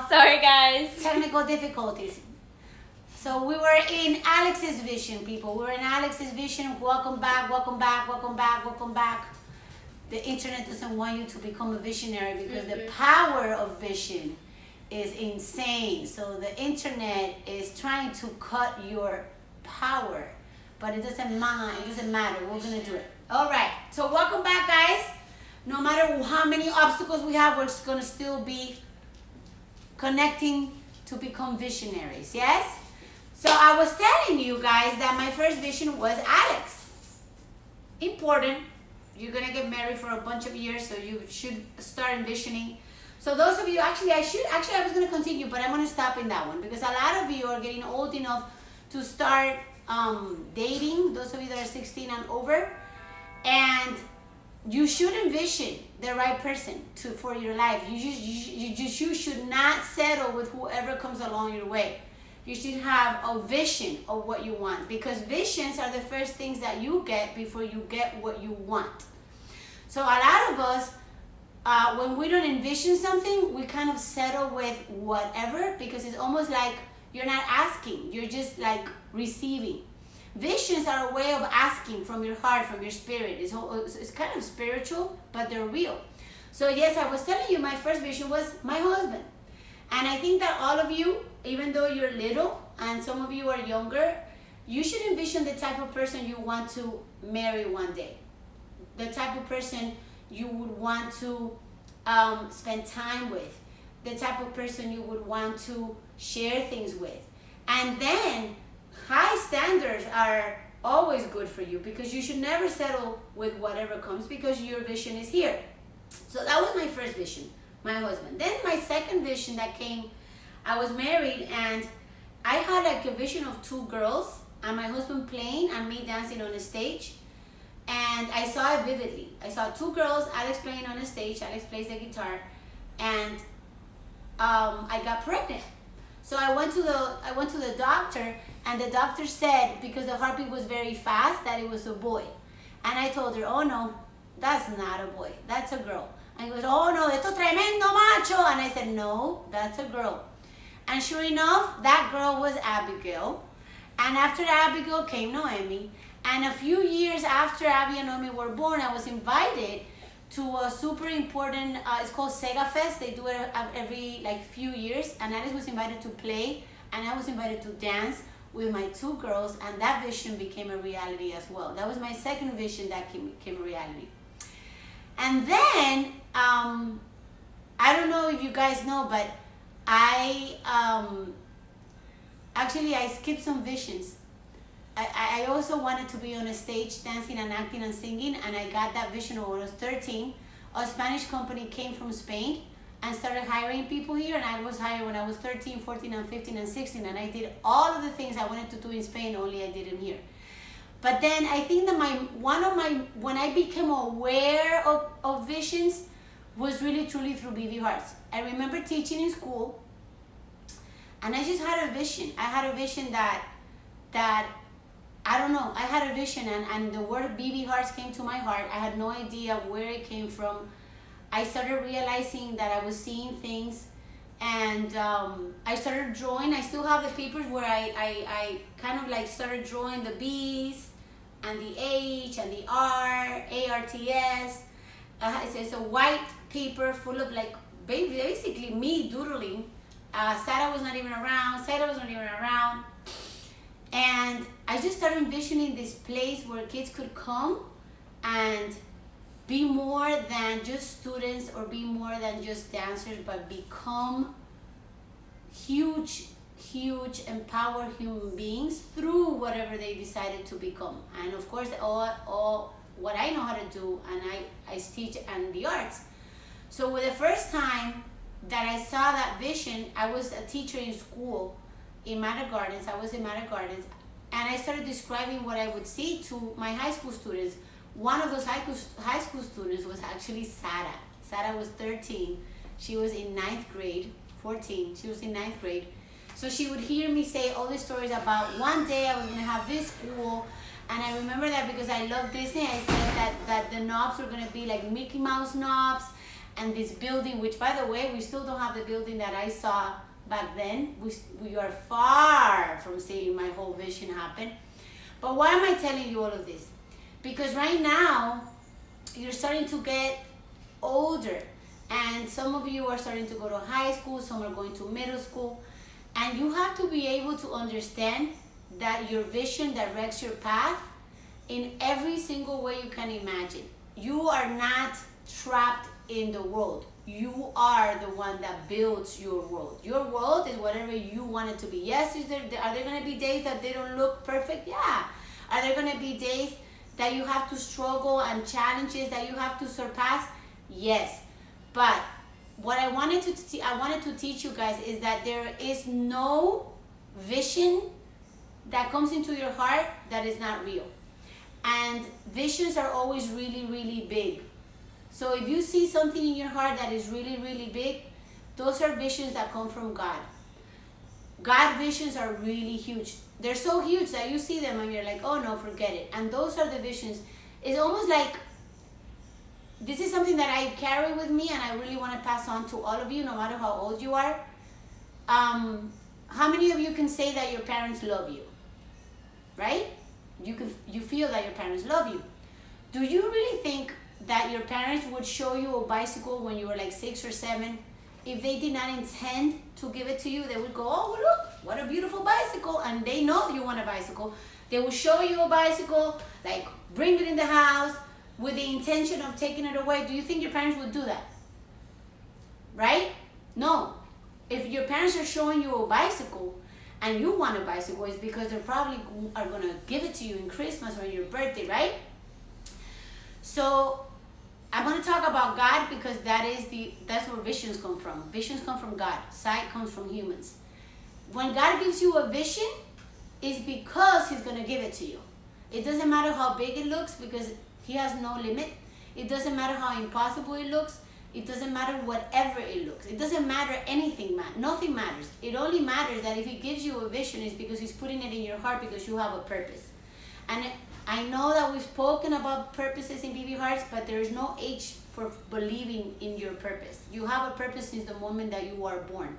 Sorry, guys. Technical difficulties. So we were in Alex's vision, people. We were in Alex's vision. Welcome back, welcome back, welcome back, welcome back. The internet doesn't want you to become a visionary because the power of vision is insane. So the internet is trying to cut your power, but it doesn't mind. It doesn't matter. We're gonna do it. All right. So welcome back, guys. No matter how many obstacles we have, we're gonna still be connecting to become visionaries. Yes. So I was telling you guys that my first vision was Alex. Important. You're gonna get married for a bunch of years, so you should start envisioning. So those of you, I was gonna continue, but I'm gonna stop in that one because a lot of you are getting old enough to start dating. Those of you that are 16 and over, and you should envision the right person for your life. You should not settle with whoever comes along your way. You should have a vision of what you want, because visions are the first things that you get before you get what you want. So a lot of us, when we don't envision something, we kind of settle with whatever, because it's almost like you're not asking, you're just like receiving. Visions are a way of asking from your heart, from your spirit. It's kind of spiritual, but they're real. So yes, I was telling you my first vision was my husband. And I think that all of you, even though you're little and some of you are younger, you should envision the type of person you want to marry one day. The type of person you would want to spend time with. The type of person you would want to share things with. And then high standards are always good for you, because you should never settle with whatever comes, because your vision is here. So that was my first vision, my husband. Then my second vision that came, I was married and I had like a vision of two girls and my husband playing and me dancing on a stage. And I saw it vividly. I saw two girls, Alex playing on a stage, Alex plays the guitar, and I got pregnant. So I went to the doctor, and the doctor said, because the heartbeat was very fast, that it was a boy. And I told her, oh no, that's not a boy, that's a girl. And he goes, oh no, esto tremendo macho. And I said, no, that's a girl. And sure enough, that girl was Abigail. And after Abigail came Noemi. And a few years after Abby and Noemi were born, I was invited to a super important, it's called Sega Fest. They do it every like few years. And Alice was invited to play, and I was invited to dance with my two girls. And that vision became a reality as well. That was my second vision that became a reality. And then, I don't know if you guys know, but I skipped some visions. I also wanted to be on a stage dancing and acting and singing, and I got that vision when I was 13. A Spanish company came from Spain and started hiring people here, and I was hired when I was 13, 14, and 15, and 16, and I did all of the things I wanted to do in Spain, only I didn't here. But then I think that when I became aware of visions was really truly through BB Hearts. I remember teaching in school, and I just had a vision. I had a vision that I don't know, I had a vision, and the word BB Hearts came to my heart. I had no idea where it came from. I started realizing that I was seeing things, and I started drawing. I still have the papers where I kind of like started drawing the B's and the H and the R, ARTS. It's a white paper full of like basically me doodling. Sarah was not even around. And I just started envisioning this place where kids could come and be more than just students or be more than just dancers, but become huge, empowered human beings through whatever they decided to become. And of course, all what I know how to do, and I teach and the arts. So with the first time that I saw that vision, I was a teacher in school in Matter Gardens. I was in Matter Gardens, and I started describing what I would see to my high school students. One of those high school students was actually Sarah. Sarah was 13. She was in 9th grade, 14. She was in 9th grade. So she would hear me say all these stories about one day I was going to have this school. And I remember that because I love Disney, I said that the knobs were going to be like Mickey Mouse knobs, and this building, which by the way, we still don't have the building that I saw back then. We are far from seeing my whole vision happen. But why am I telling you all of this? Because right now, you're starting to get older, and some of you are starting to go to high school, some are going to middle school, and you have to be able to understand that your vision directs your path in every single way you can imagine. You are not trapped in the world. You are the one that builds your world. Your world is whatever you want it to be. Yes, are there going to be days that they don't look perfect? Yeah. Are there going to be days that you have to struggle and challenges that you have to surpass? Yes. But what I wanted to teach you guys is that there is no vision that comes into your heart that is not real. And visions are always really, really big. So if you see something in your heart that is really, really big, those are visions that come from God. God visions are really huge. They're so huge that you see them and you're like, oh no, forget it. And those are the visions. It's almost like, this is something that I carry with me and I really want to pass on to all of you, no matter how old you are. How many of you can say that your parents love you? Right? You feel that your parents love you. Do you really think that your parents would show you a bicycle when you were like 6 or 7? If they did not intend to give it to you, they would go, oh, look, what a beautiful bicycle. And they know you want a bicycle. They will show you a bicycle, like bring it in the house with the intention of taking it away. Do you think your parents would do that? Right? No. If your parents are showing you a bicycle and you want a bicycle, it's because they probably are going to give it to you in Christmas or your birthday, right? So I'm going to talk about God because that's where visions come from. Visions come from God. Sight comes from humans. When God gives you a vision, it's because He's going to give it to you. It doesn't matter how big it looks because He has no limit. It doesn't matter how impossible it looks. It doesn't matter whatever it looks. It doesn't matter anything. Nothing matters. It only matters that if He gives you a vision, it's because He's putting it in your heart because you have a purpose. And I know that we've spoken about purposes in BB Hearts, but there is no age for believing in your purpose. You have a purpose since the moment that you are born.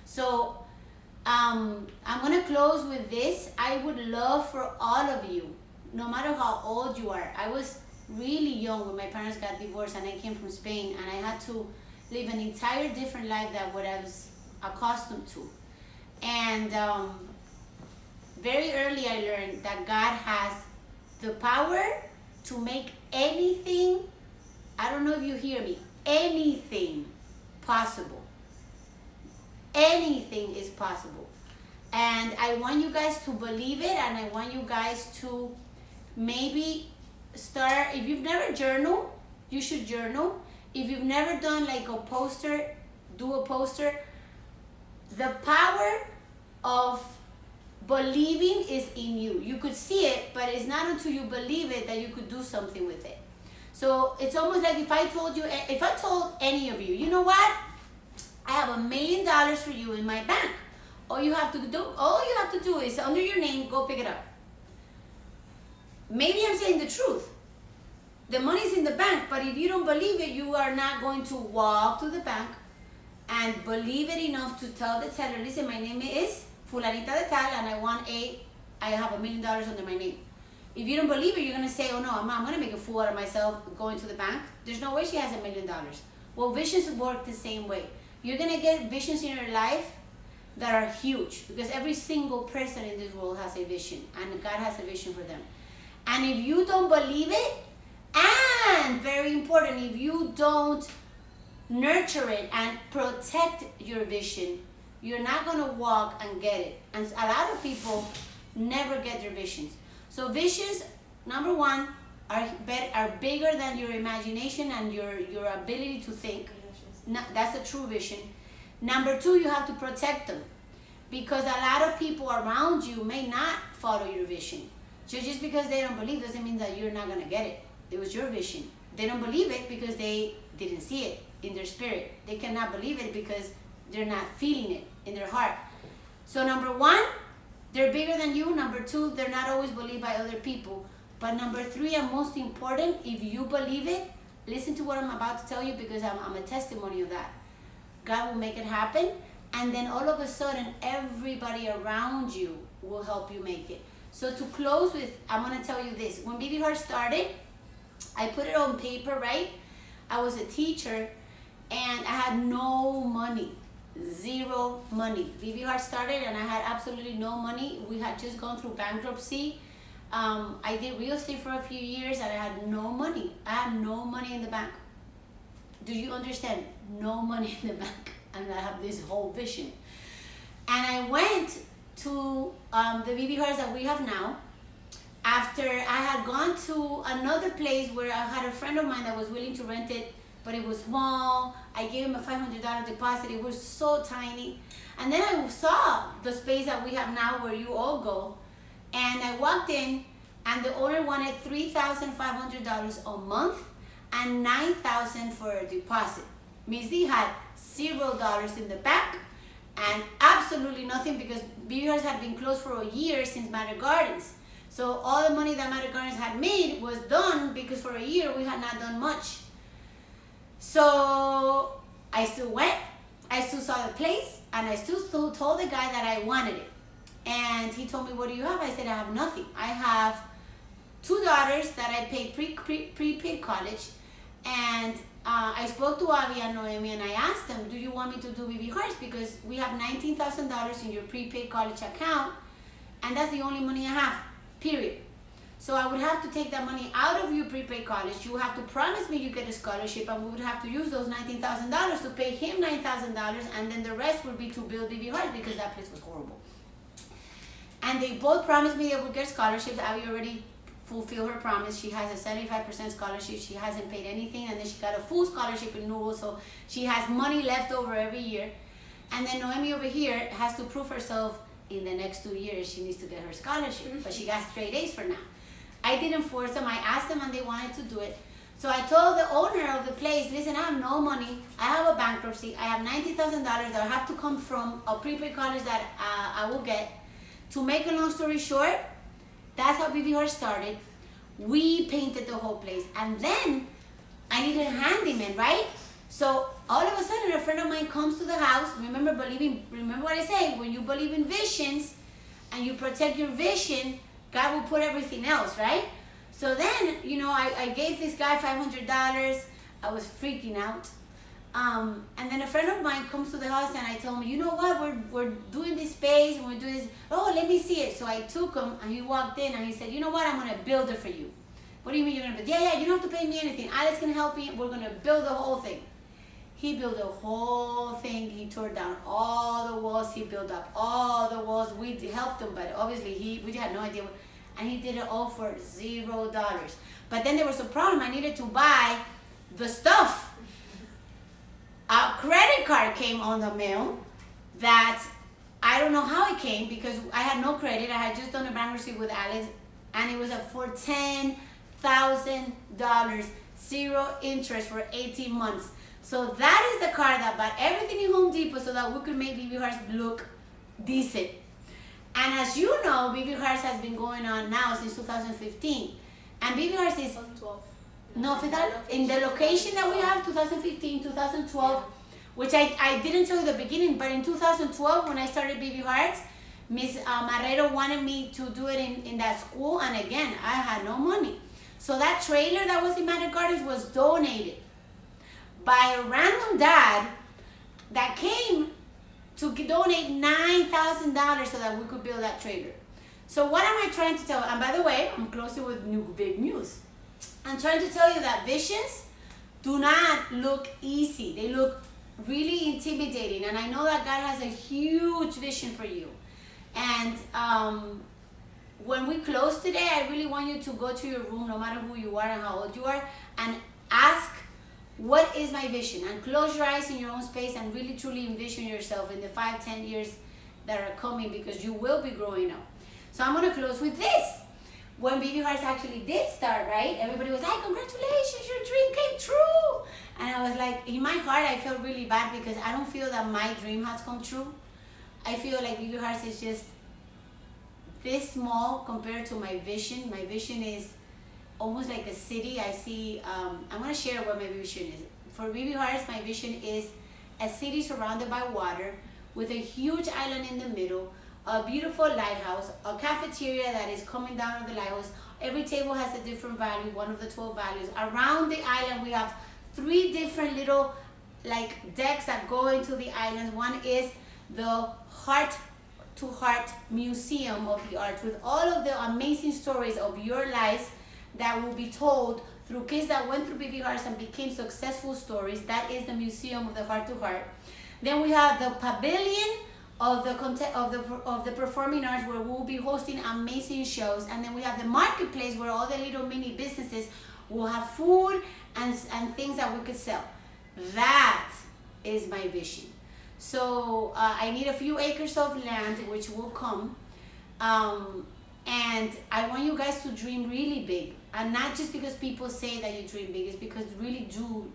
So I'm going to close with this. I would love for all of you, no matter how old you are. I was really young when my parents got divorced and I came from Spain, and I had to live an entire different life than what I was accustomed to. And very early I learned that God has the power to make anything, I don't know if you hear me, anything possible. Anything is possible. And I want you guys to believe it, and I want you guys to maybe start. If you've never journaled, you should journal. If you've never done like a poster, do a poster. The power of believing is in you. You could see it, but it's not until you believe it that you could do something with it. So it's almost like if I told any of you, you know what? I have $1 million for you in my bank. All you have to do is under your name, go pick it up. Maybe I'm saying the truth. The money's in the bank, but if you don't believe it, you are not going to walk to the bank and believe it enough to tell the teller, listen, my name is Fulanita de Tal, and I have $1 million under my name. If you don't believe it, you're going to say, oh no, I'm going to make a fool out of myself going to the bank. There's no way she has $1 million. Well, visions work the same way. You're going to get visions in your life that are huge because every single person in this world has a vision, and God has a vision for them. And if you don't believe it, and very important, if you don't nurture it and protect your vision, you're not going to walk and get it. And a lot of people never get their visions. So visions, number one, are bigger than your imagination and your ability to think. No, that's a true vision. Number two, you have to protect them because a lot of people around you may not follow your vision. So just because they don't believe doesn't mean that you're not going to get it. It was your vision. They don't believe it because they didn't see it in their spirit. They cannot believe it because they're not feeling it in their heart. So number one, they're bigger than you. Number two, they're not always believed by other people. But number three, and most important, if you believe it listen to what I'm about to tell you, because I'm a testimony of that. God will make it happen, and then all of a sudden, everybody around you will help you make it. So to close with, I'm going to tell you this. When Baby Hart started, I put it on paper, right? I was a teacher, and I had no money. Zero money. Baby Hart started, and I had absolutely no money. We had just gone through bankruptcy. I did real estate for a few years, and I had no money. I had no money in the bank. Do you understand? No money in the bank. And I have this whole vision. And I went to the Baby Harts that we have now. After I had gone to another place where I had a friend of mine that was willing to rent it, but it was small. I gave him a $500 deposit. It was so tiny. And then I saw the space that we have now where you all go. And I walked in, and the owner wanted $3,500 a month and $9,000 for a deposit. Means they had $0 in the bank and absolutely nothing, because Baby Harts had been closed for a year since Matter Gardens. So all the money that Matter Gardens had made was done, because for a year we had not done much. So I still went, I still saw the place, and I still told the guy that I wanted it. And he told me, what do you have? I said, I have nothing. I have 2 daughters that I paid prepaid college. And I spoke to Avi and Noemi, and I asked them, do you want me to do Baby Harts? Because we have $19,000 in your prepaid college account, and that's the only money I have, period. So I would have to take that money out of your prepaid college. You would have to promise me you get a scholarship, and we would have to use those $19,000 to pay him $9,000, and then the rest would be to build Baby Harts, because that place was horrible. And they both promised me they would get scholarships. Abby already fulfilled her promise. She has a 75% scholarship. She hasn't paid anything, and then she got a full scholarship in Newell, so she has money left over every year. And then Noemi over here has to prove herself in the next 2 years. She needs to get her scholarship, but she got straight A's for now. I didn't force them. I asked them, and they wanted to do it. So I told the owner of the place, listen, I have no money. I have a bankruptcy. I have $90,000 that will have to come from a prepaid college that I will get. To make a long story short, that's how Baby Hart started. We painted the whole place. And then I needed a handyman, right? So all of a sudden, a friend of mine comes to the house. Remember what I say, when you believe in visions and you protect your vision, God will put everything else, right? So then, I gave this guy $500. I was freaking out. And then a friend of mine comes to the house, and I tell him, you know what, we're doing this space, and we're doing this. Oh, let me see it. So I took him, and he walked in, and he said, you know what, I'm going to build it for you. What do you mean you're going to build? Yeah, you don't have to pay me anything. Alex can help me. We're going to build the whole thing. He built the whole thing. He tore down all the walls. He built up all the walls. We helped him, but obviously we had no idea. And he did it all for $0. But then there was a problem. I needed to buy the stuff. A credit card came on the mail that I don't know how it came, because I had no credit. I had just done a bankruptcy with Alex, and it was for $10,000, 0 interest for 18 months. So that is the card that bought everything in Home Depot so that we could make Baby Harts look decent. And as you know, Baby Harts has been going on now since 2015. And Baby Harts is... 2012. No, in the location that we have, 2015, 2012, which I didn't tell you the beginning, but in 2012, when I started Baby Harts, Miss Marrero wanted me to do it in that school, and again, I had no money. So that trailer that was in Matter Gardens was donated by a random dad that came to donate $9,000 so that we could build that trailer. So what am I trying to tell? And by the way, I'm closing with big news. I'm trying to tell you that visions do not look easy. They look really intimidating. And I know that God has a huge vision for you. And when we close today, I really want you to go to your room, no matter who you are and how old you are, and ask, what is my vision? And close your eyes in your own space and really truly envision yourself in the 5-10 years that are coming, because you will be growing up. So I'm going to close with this. When Baby Harts actually did start, right? Everybody was like, congratulations, your dream came true. And I was like, in my heart, I felt really bad, because I don't feel that my dream has come true. I feel like Baby Harts is just this small compared to my vision. My vision is almost like a city. I see, I'm going to share what my vision is. For BB Hearts, my vision is a city surrounded by water with a huge island in the middle, a beautiful lighthouse, a cafeteria that is coming down of the lighthouse. Every table has a different value, one of the 12 values. Around the island, we have 3 different little like decks that go into the islands. One is the Hart to Hart Museum of the Arts, with all of the amazing stories of your lives that will be told through kids that went through BB Hearts and became successful stories. That is the Museum of the Heart to Heart. Then we have the Pavilion of the Performing Arts, where we'll be hosting amazing shows. And then we have the Marketplace, where all the little mini businesses will have food and things that we could sell. That is my vision. So I need a few acres of land, which will come. And I want you guys to dream really big. And not just because people say that you dream big, it's because really do.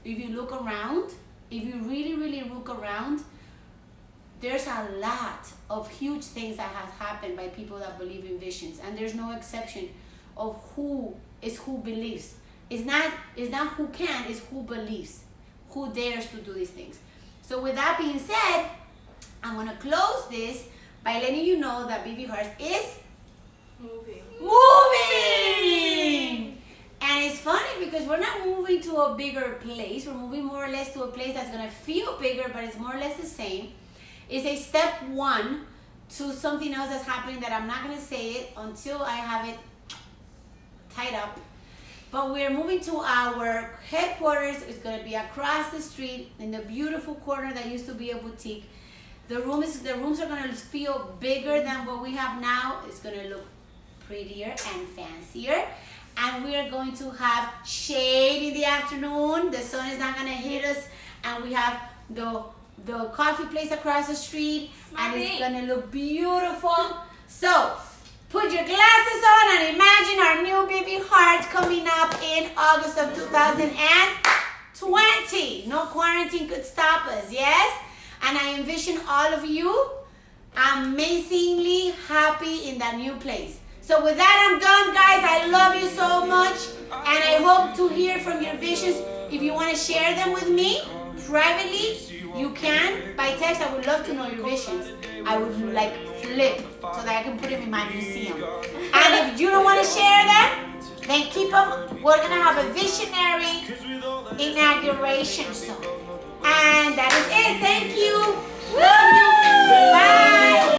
If you look around, if you really, really look around, there's a lot of huge things that have happened by people that believe in visions. And there's no exception of who believes. It's not who can, it's who believes, who dares to do these things. So with that being said, I'm going to close this by letting you know that BB Hearts is moving! And it's funny because we're not moving to a bigger place. We're moving more or less to a place that's going to feel bigger, but it's more or less the same. It's a step 1 to something else that's happening that I'm not going to say it until I have it tied up. But we're moving to our headquarters. It's going to be across the street in the beautiful corner that used to be a boutique. The rooms are going to feel bigger than what we have now. It's going to look prettier and fancier. And we are going to have shade in the afternoon. The sun is not going to hit us. And we have the coffee place across the street. And it's going to look beautiful. So put your glasses on and imagine our new BB Hearts coming up in August of 2020. No quarantine could stop us, yes? And I envision all of you amazingly happy in that new place. So with that, I'm done, guys. I love you so much. And I hope to hear from your visions. If you want to share them with me privately, you can. By text, I would love to know your visions. I would like flip so that I can put them in my museum. And if you don't want to share them, then keep them. We're going to have a visionary inauguration. So, and that is it. Thank you. Love you. Bye.